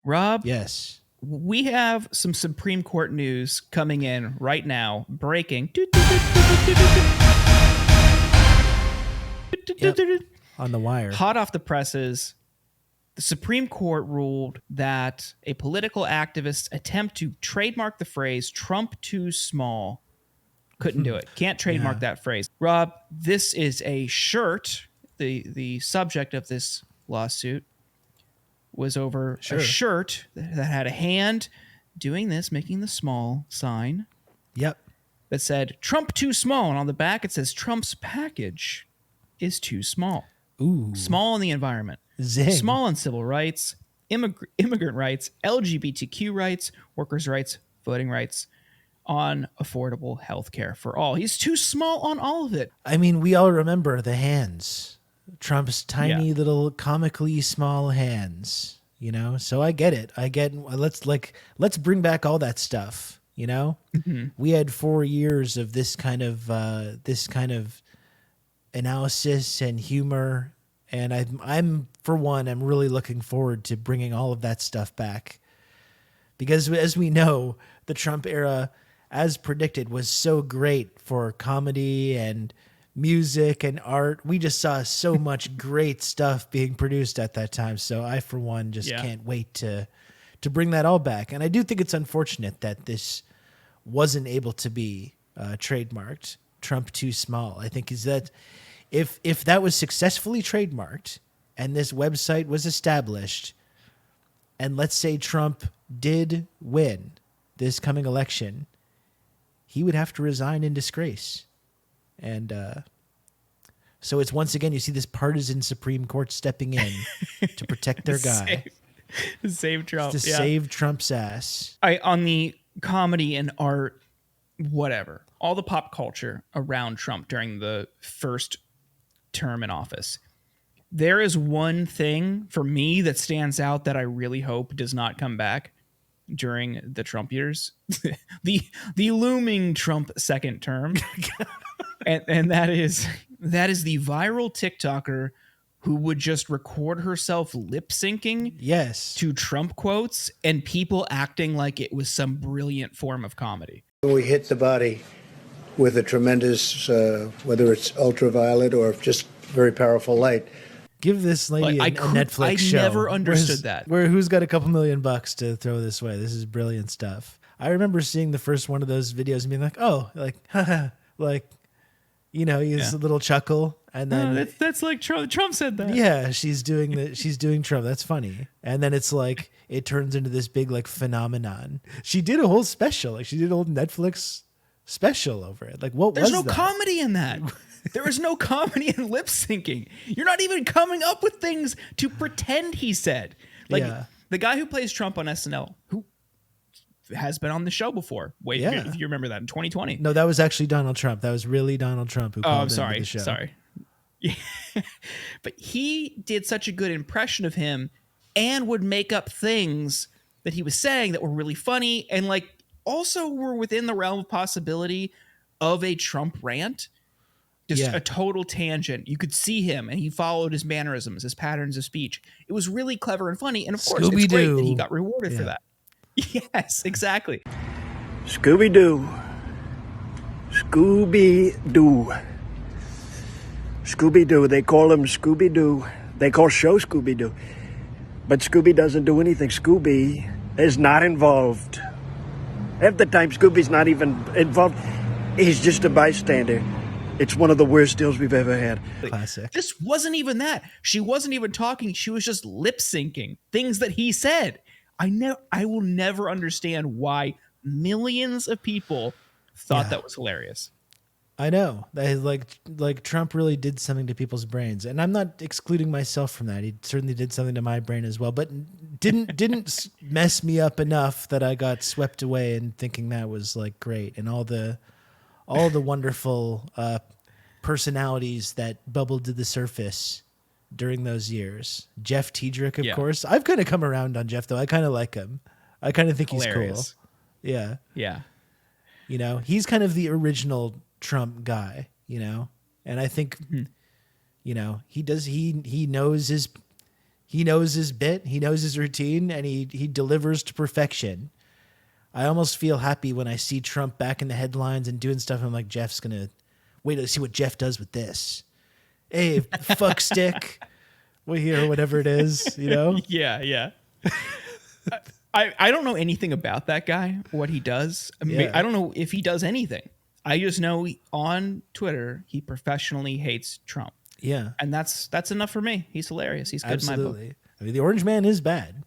Rob, Yes. we have some Supreme Court news coming in right now. Breaking. Yep. On the wire. Hot off the presses. The Supreme Court ruled that a political activist's attempt to trademark the phrase Trump too small couldn't do it. Can't trademark that phrase. Rob, this is a shirt. The subject of this lawsuit was over a shirt that had a hand doing this, making the small sign. Yep. That said Trump too small. And on the back, it says Trump's package is too small. Ooh. Small in the environment. Zing. Small in civil rights, immigrant rights, LGBTQ rights, workers' rights, voting rights, on affordable health care for all. He's too small on all of it. I mean, we all remember the hands. Trump's tiny little comically small hands, you know? So I get it. Let's bring back all that stuff, you know? Mm-hmm. We had 4 years of this kind of analysis and humor, and I'm for one, I'm really looking forward to bringing all of that stuff back. Because as we know, the Trump era, as predicted, was so great for comedy and music and art. We just saw so much great stuff being produced at that time. So I, for one, just can't wait to bring that all back. And I do think it's unfortunate that this wasn't able to be trademarked. Trump too small. I think is that if that was successfully trademarked and this website was established, and let's say Trump did win this coming election, he would have to resign in disgrace. And so it's once again, you see this partisan Supreme Court stepping in to protect their guy. Save Trump. To save Trump's ass. On the comedy and art, whatever, all the pop culture around Trump during the first term in office, there is one thing for me that stands out that I really hope does not come back during the Trump years. the looming Trump second term. and that is the viral TikToker who would just record herself lip syncing to Trump quotes and people acting like it was some brilliant form of comedy. We hit the body with a tremendous, whether it's ultraviolet or just very powerful light. Give this lady a Netflix show. I never understood that. Who's got a couple $1 million to throw this way? This is brilliant stuff. I remember seeing the first one of those videos and being like, oh, like, haha, like, you know, he's a little chuckle. And then that's like Trump said that. Yeah, she's doing Trump. That's funny. And then it's like, it turns into this big like phenomenon. She did a whole special. Like she did a whole Netflix special over it. Like what was that? There's no comedy in that. There is no comedy in lip syncing. You're not even coming up with things to pretend he said. Like the guy who plays Trump on SNL, who has been on the show before. Wait, if you remember that in 2020. No, that was actually Donald Trump. That was really Donald Trump who called into the show. Sorry. Yeah. But he did such a good impression of him and would make up things that he was saying that were really funny and like also were within the realm of possibility of a Trump rant. Just a total tangent. You could see him and he followed his mannerisms, his patterns of speech. It was really clever and funny. And of course, it's great that he got rewarded for that. Yes, exactly. Scooby-Doo. Scooby-Doo. Scooby-Doo. They call him Scooby-Doo. They call show Scooby-Doo. But Scooby doesn't do anything. Scooby is not involved. Half the time, Scooby's not even involved. He's just a bystander. It's one of the worst deals we've ever had. Classic. This wasn't even that. She wasn't even talking. She was just lip syncing things that he said. I will never understand why millions of people thought that was hilarious. I know. Like Trump really did something to people's brains, and I'm not excluding myself from that. He certainly did something to my brain as well, but didn't mess me up enough that I got swept away in thinking that was like great, and all the wonderful personalities that bubbled to the surface during those years. Jeff Tiedrick, of course. I've kind of come around on Jeff, though. I kind of like him. I kind of think hilarious. He's cool. Yeah. Yeah. You know, he's kind of the original Trump guy, you know? And I think, you know, he knows He knows his bit, he knows his routine, and he delivers to perfection. I almost feel happy when I see Trump back in the headlines and doing stuff. I'm like, Jeff's gonna wait to see what Jeff does with this. Hey, fuck stick. We hear whatever it is, you know? Yeah. I don't know anything about that guy, what he does. I don't know if he does anything. I just know on Twitter he professionally hates Trump. Yeah. And that's enough for me. He's hilarious. He's good in my book. I mean, the Orange Man is bad.